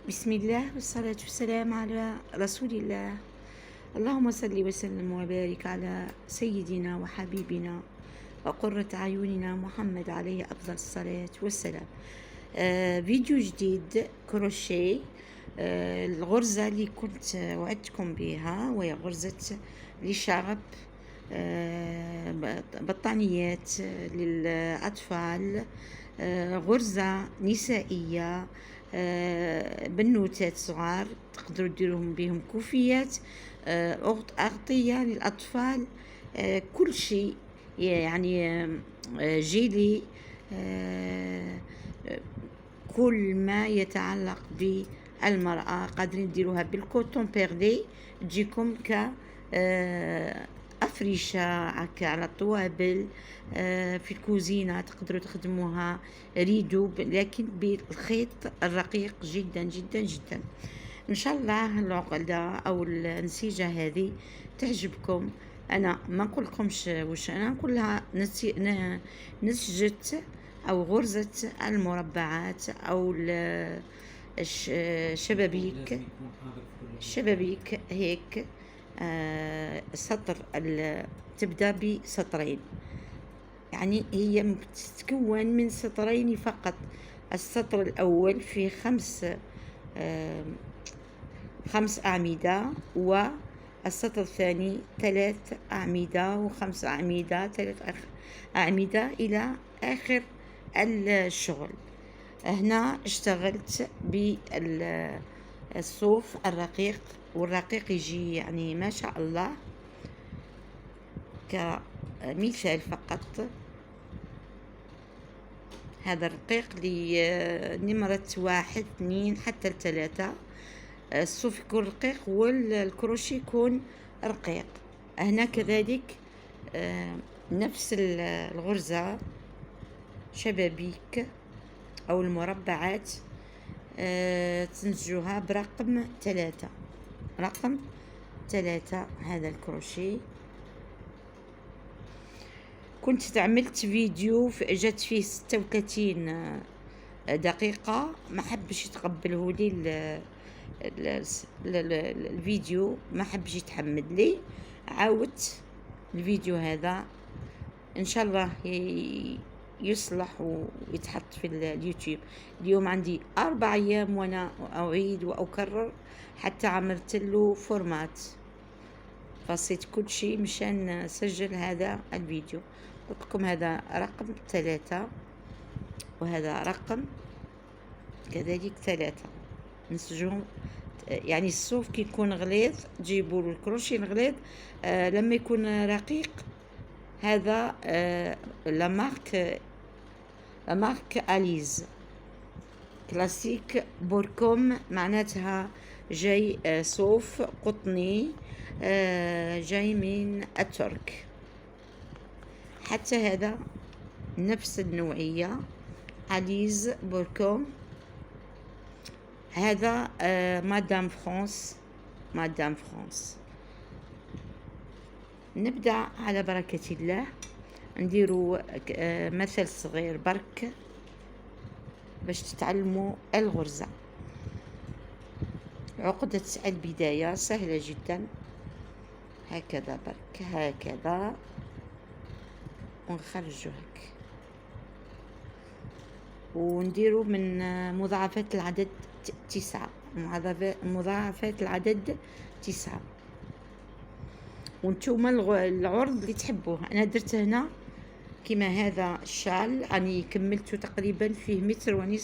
بسم الله والصلاة والسلام على رسول الله. اللهم صل وسلم وبارك على سيدنا وحبيبنا وقرة أعيننا محمد عليه أفضل الصلاة والسلام. فيديو جديد كروشيه. الغرزة اللي كنت وعدتكم بها وهي غرزة لشرب، بطانيات للأطفال، غرزة نسائية، بنوتات صغار تقدروا ديروهم بهم كوفيات، أغطية للأطفال، كل شيء يعني، جيلي، كل ما يتعلق بالمرأة قادرين نديروها بالكوتون بيردي، تجيكم ك أفرشة على الطوابل، في الكوزينة تقدروا تخدموها ريدو، لكن بالخيط الرقيق جدا جدا جدا. إن شاء الله العقدة أو النسيجة هذه تعجبكم. أنا ما نقولكمش وش أنا نقولها، نسجة أو غرزة المربعات أو الشبابيك هيك. سطر تبدأ بسطرين، يعني هي تتكون من سطرين فقط. السطر الأول فيه خمس أعمدة، والسطر الثاني 3 أعمدة و5 أعمدة، 3 أعمدة إلى آخر الشغل. هنا اشتغلت بالصوف الرقيق، والرقيق يجي يعني ما شاء الله كمثال فقط. هذا الرقيق لنمرة 1 2 حتى 3. الصوف يكون رقيق والكروشي يكون رقيق. هنا كذلك نفس الغرزة شبابيك أو المربعات، تنتجوها برقم 3. رقم 3 هذا الكروشي. كنت عملت فيديو جات فيه 36 دقيقة، ما حبش يتقبله لي الفيديو، ما حبش يتحمل لي. عاودت الفيديو هذا ان شاء الله يصلح ويتحط في اليوتيوب. اليوم عندي 4 أيام وانا اعيد واكرر حتى عملت له فورمات، فصيت كل شيء مشان نسجل هذا الفيديو. قلت لكم هذا رقم 3 وهذا رقم كذلك 3. نسجهم يعني الصوف كي يكون غليظ تجيبوا له الكروشي الغليظ، لما يكون رقيق هذا لا مارك أليز كلاسيك بوركوم، معناتها جاي صوف قطني، جاي من الترك. حتى هذا نفس النوعية أليز بوركوم. هذا مادام فرانس. نبدأ على بركة الله، نديروا مثل صغير برك باش تتعلموا الغرزة. عقدة البداية سهلة جدا، هكذا برك هكذا ونخرجوا هيك، ونديروا من مضاعفات العدد 9. مضاعفات العدد 9. وانتوما العرض اللي تحبوه. انا درت هنا كما هذا الشال، راني كملته تقريبا فيه 1.5 متر،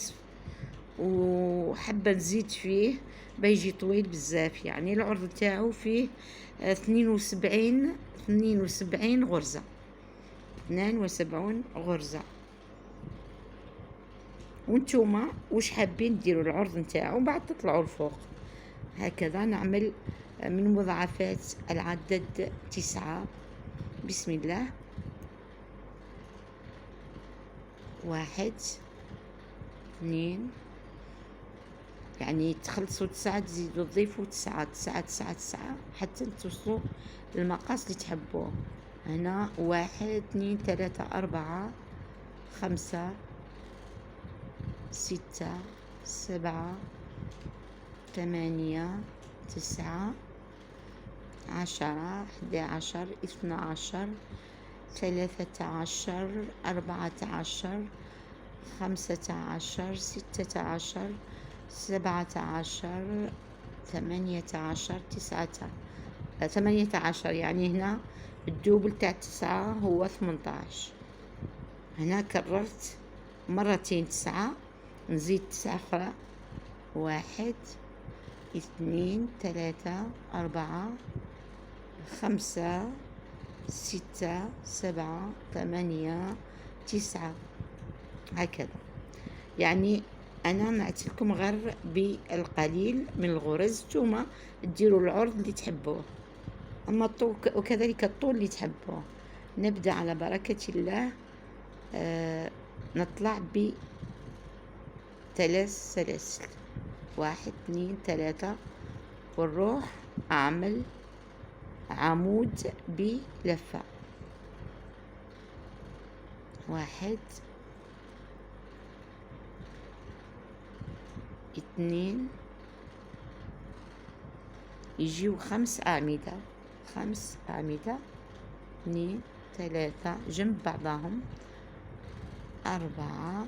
وحابه نزيد فيه بيجي طويل بزاف. يعني العرض تاعو فيه 72 غرزه، 72 غرزه. وانتوما واش حابين ديروا العرض نتاعو بعد تطلعوا الفوق. هكذا نعمل من مضاعفات العدد 9. بسم الله. 1 2، يعني تخلصوا 9 تزيدوا تضيفوا 9 9 9 9 حتى توصلوا للمقاس اللي تحبوه. هنا 1 2 3 4 5 6 7 8 9 10 11 12 13 14 15 16 17 18 18 يعني هنا الدوبل تاع 9 هو 18. هنا كررت مرتين 9، نزيد 9 أخرى، 1 2 3 4 5 6 7 8 9 هكذا. يعني أنا نعت لكم غير بالقليل من الغرز، نتوما ديروا العرض اللي تحبوه، أما الطول وكذلك الطول اللي تحبوه. نبدأ على بركة الله. نطلع ب3 سلاسل، 1 2 3، ونروح أعمل عمود بلفة، 1 2، يجيو 5 أعمدة، 5 أعمدة، 2 3 جنب بعضهم، 4.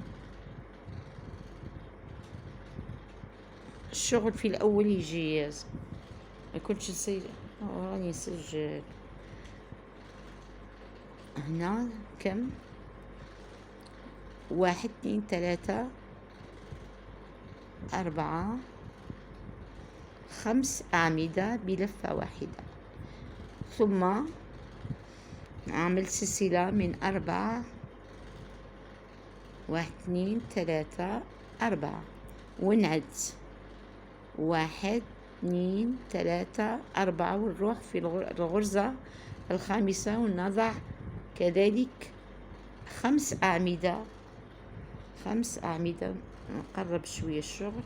الشغل في الأول يجي ما كنتش نسجل، راني نسجل هنا كم، 1 2 3 4 5 أعمدة بلفة واحدة، ثم نعمل سلسلة من 4، 1 2 3 4، ونعد 1 2 3 4، ونروح في الغرزة الخامسة ونضع كذلك 5 أعمدة، 5 أعمدة. نقرب شوية الشغل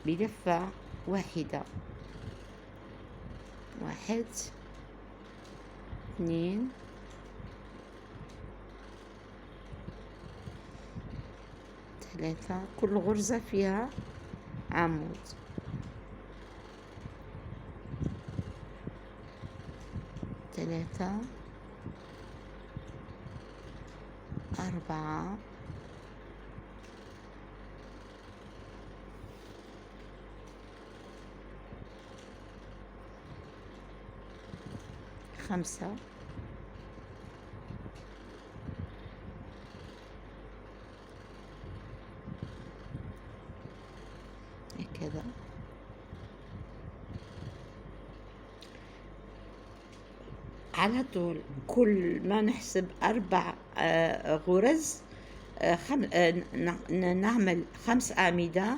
بلفة واحدة، 1 2 3، كل غرزة فيها عمود، 3 4 5 هكذا. على طول كل ما نحسب 4 غرز نعمل 5 أعمدة،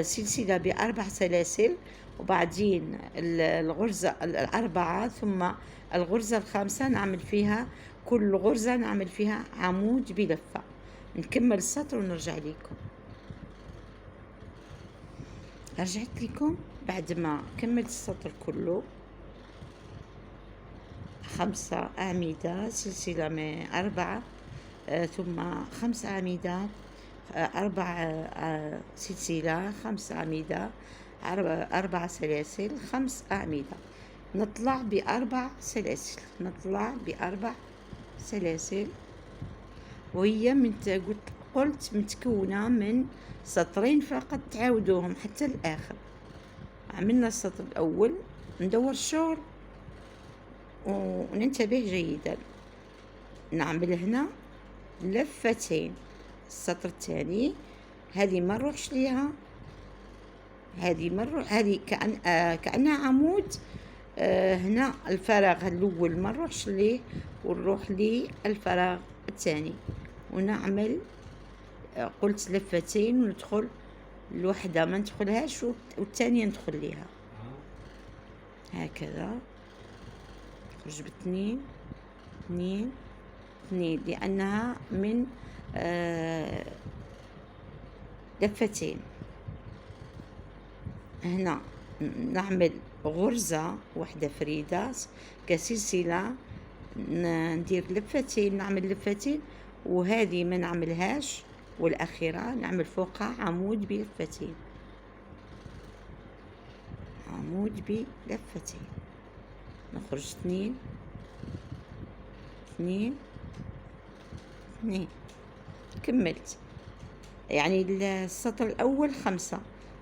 سلسلة ب4 سلاسل، وبعدين الغرزة 4، ثم الغرزة الخامسة نعمل فيها كل غرزة نعمل فيها عمود بلفة. نكمل السطر ونرجع لكم. رجعت لكم بعد ما كملت السطر كله، 5 أعمدة، سلسلة من 4، ثم 5 أعمدة، 4 سلسلة، 5 أعمدة، 4 سلاسل، 5 أعمدة، نطلع ب4 سلاسل، نطلع ب4 سلاسل، وهي قلت متكونة من سطرين فقط، تعاودوهم حتى الآخر. عملنا السطر الأول، ندور الشغل وننتبه جيدا. نعمل هنا لفتين، السطر الثاني هذه ما نروحش ليها، هذه ما نروح، هذه كأنها عمود. هنا الفراغ الأول ما نروحش ليه، ونروح للفراغ الثاني ونعمل قلت لفتين، وندخل الوحدة ما ندخلهاش والثانية ندخل ليها هكذا. نخرج باثنين 2 2 لأنها من لفتين. هنا نعمل غرزة واحدة فريدة كسلسلة، ندير لفتين، نعمل لفتين، وهذه ما نعملهاش والأخيرة نعمل فوقها عمود بلفتين، عمود بلفتين. نخرج 2 2 2. كملت. يعني السطر الأول 5،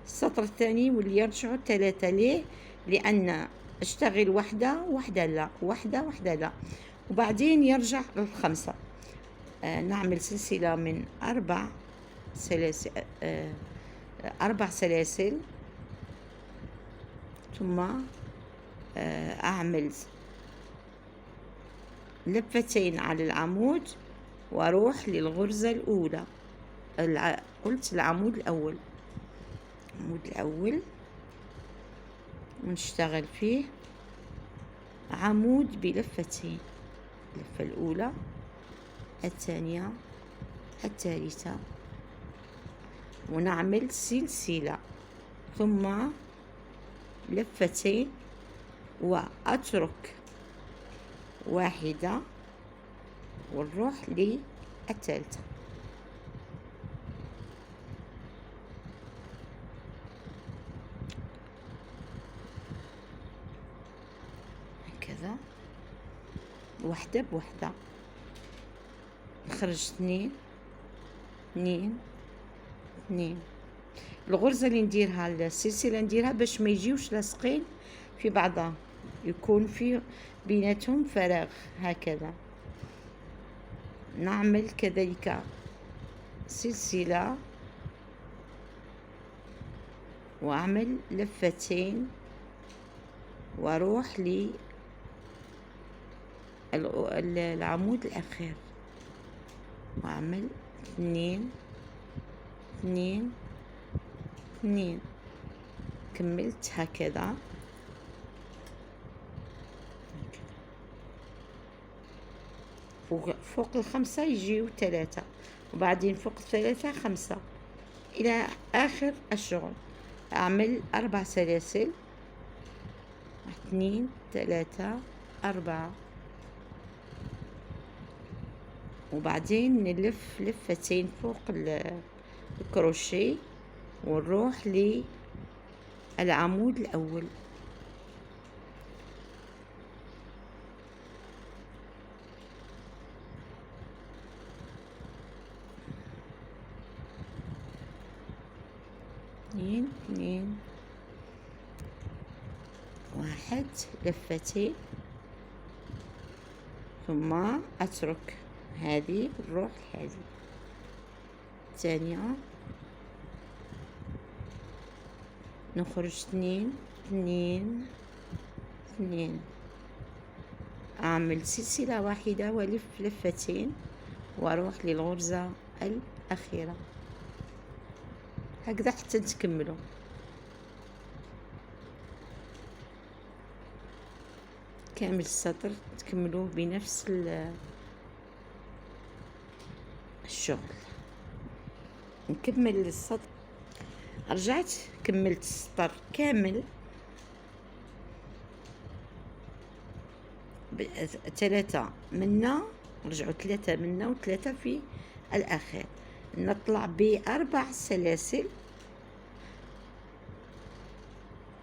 السطر الثاني واللي يرجعوا 3. ليه؟ لأن اشتغل وحدة وحدة لا، وحدة وحدة لا، وبعدين يرجع لل5. نعمل سلسلة من 4 سلاسل، 4 سلاسل، ثم أعمل لفتين على العمود وأروح للغرزة الأولى. قلت العمود الأول، العمود الأول، ونشتغل فيه عمود بلفتين، اللفة الأولى، الثانية، الثالثة، ونعمل سلسلة، ثم لفتين وأترك واحدة ونروح للثالثة. هكذا وحدة بوحدة. نخرج 2 2 2. الغرزة اللي نديرها، السلسلة نديرها باش ما يجيوش لاصقين في بعضها، يكون في بيناتهم فراغ. هكذا نعمل كذلك سلسلة وأعمل لفتين وأروح للعمود الأخير وأعمل 2 2 2. كملت هكذا. فوق 5 يجيو 3، وبعدين فوق 3 5 إلى آخر الشغل. أعمل 4 سلاسل، 2 3 4، وبعدين نلف لفتين فوق الكروشيه ونروح للعمود الأول. اثنين اثنين، 1، لفتين، ثم أترك هذه ونروح لهذه الثانية. نخرج 2 2 2. أعمل سلسلة واحدة وألف لفتين وأروح للغرزة الأخيرة. هكذا حتى تكملوا. كامل السطر تكملوه بنفس الشغل. نكمل السطر. رجعت كملت السطر كامل 3 منا، رجعوا 3 منا و3 في الأخير. نطلع ب4 سلاسل.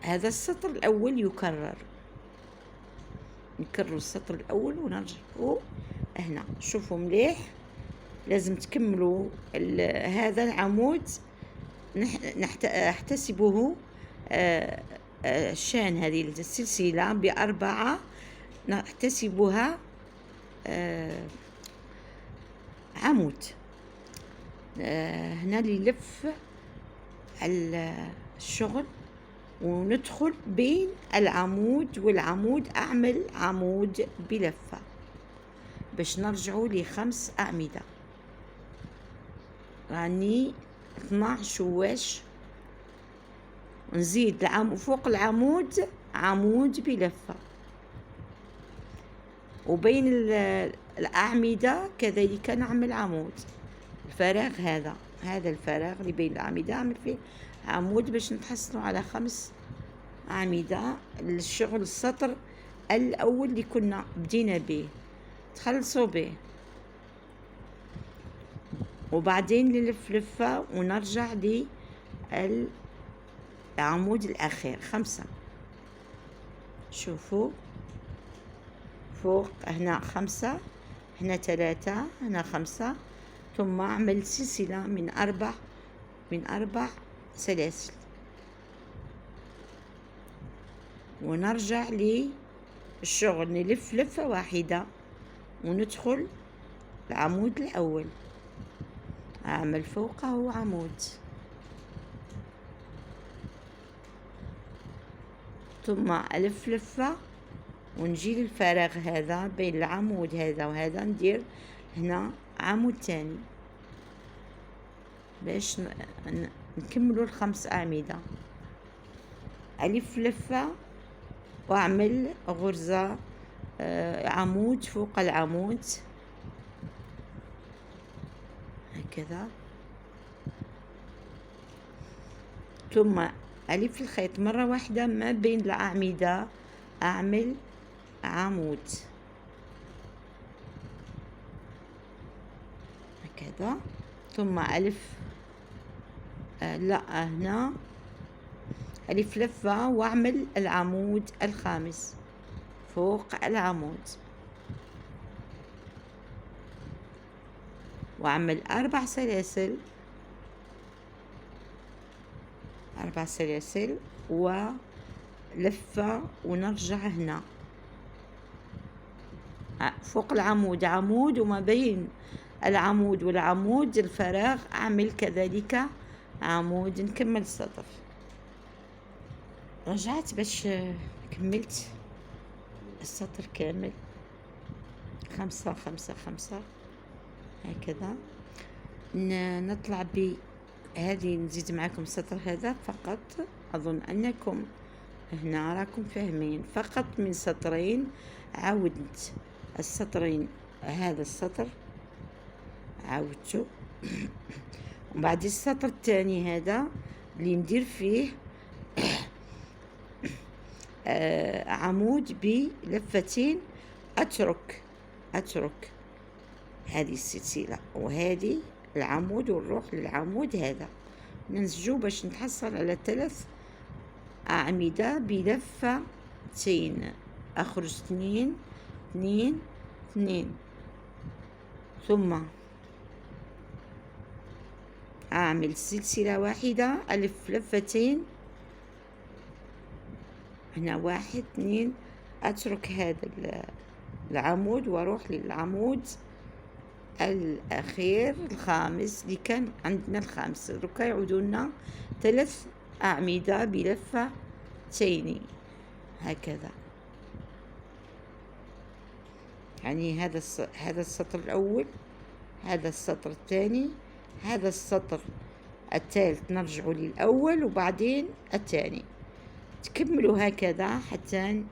هذا السطر الأول يكرر، نكرر السطر الأول ونرجعوا هنا. شوفوا مليح، لازم تكملوا هذا العمود نحتسبه شان. هذه السلسلة ب4 نحتسبها عمود. هنا نلف الشغل وندخل بين العمود والعمود، أعمل عمود بلفة باش نرجعوا ل5 أعمدة. راني 12 شواش، نزيد فوق العمود عمود بلفة، وبين الأعمدة كذلك نعمل عمود. الفراغ هذا الفراغ اللي بين الأعمدة أعمل فيه عمود باش نتحصلوا على 5 أعمدة. الشغل السطر الأول اللي كنا بدينا به تخلصوا به، وبعدين نلف لفة ونرجع للعمود الأخير 5. شوفوا فوق هنا 5، هنا 3، هنا 5، ثم أعمل سلسلة من 4 سلاسل، ونرجع للشغل نلف لفة واحدة وندخل العمود الأول، أعمل فوقه عمود، ثم ألف لفة ونجي للفراغ هذا بين العمود هذا وهذا، ندير هنا عمود تاني باش نكملوا ال5 أعمدة. ألف لفة وأعمل غرزة عمود فوق العمود هكذا، ثم ألف الخيط مرة واحدة ما بين الأعمدة، أعمل عمود هكذا، ثم ألف لا هنا ألف لفة وأعمل العمود الخامس فوق العمود، وأعمل 4 سلاسل، 4 سلاسل ولفة، ونرجع هنا فوق العمود عمود، وما بين العمود والعمود الفراغ أعمل كذلك عمود، نكمل السطر. رجعت باش كملت السطر كامل 5 5 5 هكذا. نطلع بهذه، نزيد معكم السطر هذا فقط، أظن أنكم هنا راكم فاهمين، فقط من سطرين عاودت السطرين، هذا السطر عاودته وبعد السطر الثاني هذا اللي ندير فيه عمود بلفتين، أترك هذه السلسلة وهذه العمود ونروح للعمود هذا، ننسجو باش نتحصل على 3 أعمدة بلفتين، أخرج 2 2 2، ثم أعمل سلسلة واحدة، ألف لفتين، هنا 1 2، أترك هذا العمود وأروح للعمود الأخير الخامس اللي كان عندنا الخامس، دركا يعودوا لنا 3 أعمدة بلفتين هكذا. يعني هذا السطر الأول، هذا السطر الثاني، هذا السطر الثالث نرجع للأول وبعدين الثاني، تكملوا هكذا حتى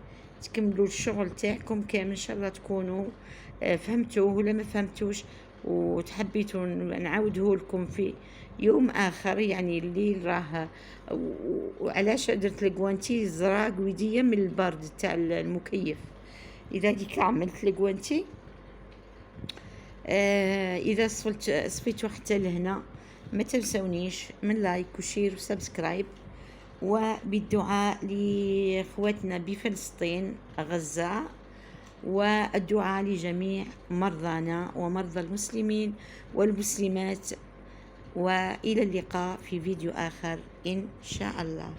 تكملوا الشغل تاعكم كامل. إن شاء الله تكونوا فهمتوه ولا ما فهمتوش وتحبيتوا نعاوده لكم في يوم آخر. يعني الليل راه، وعلاش درت الكوانتي زرا قويدية من البرد تاع المكيف، لذلك عملت الكوانتي. إذا صفيتوا حتى لهنا ما تنسونيش من لايك وشير وسبسكرايب، وبالدعاء لإخواتنا بفلسطين غزة، والدعاء لجميع مرضانا ومرضى المسلمين والمسلمات، وإلى اللقاء في فيديو آخر إن شاء الله.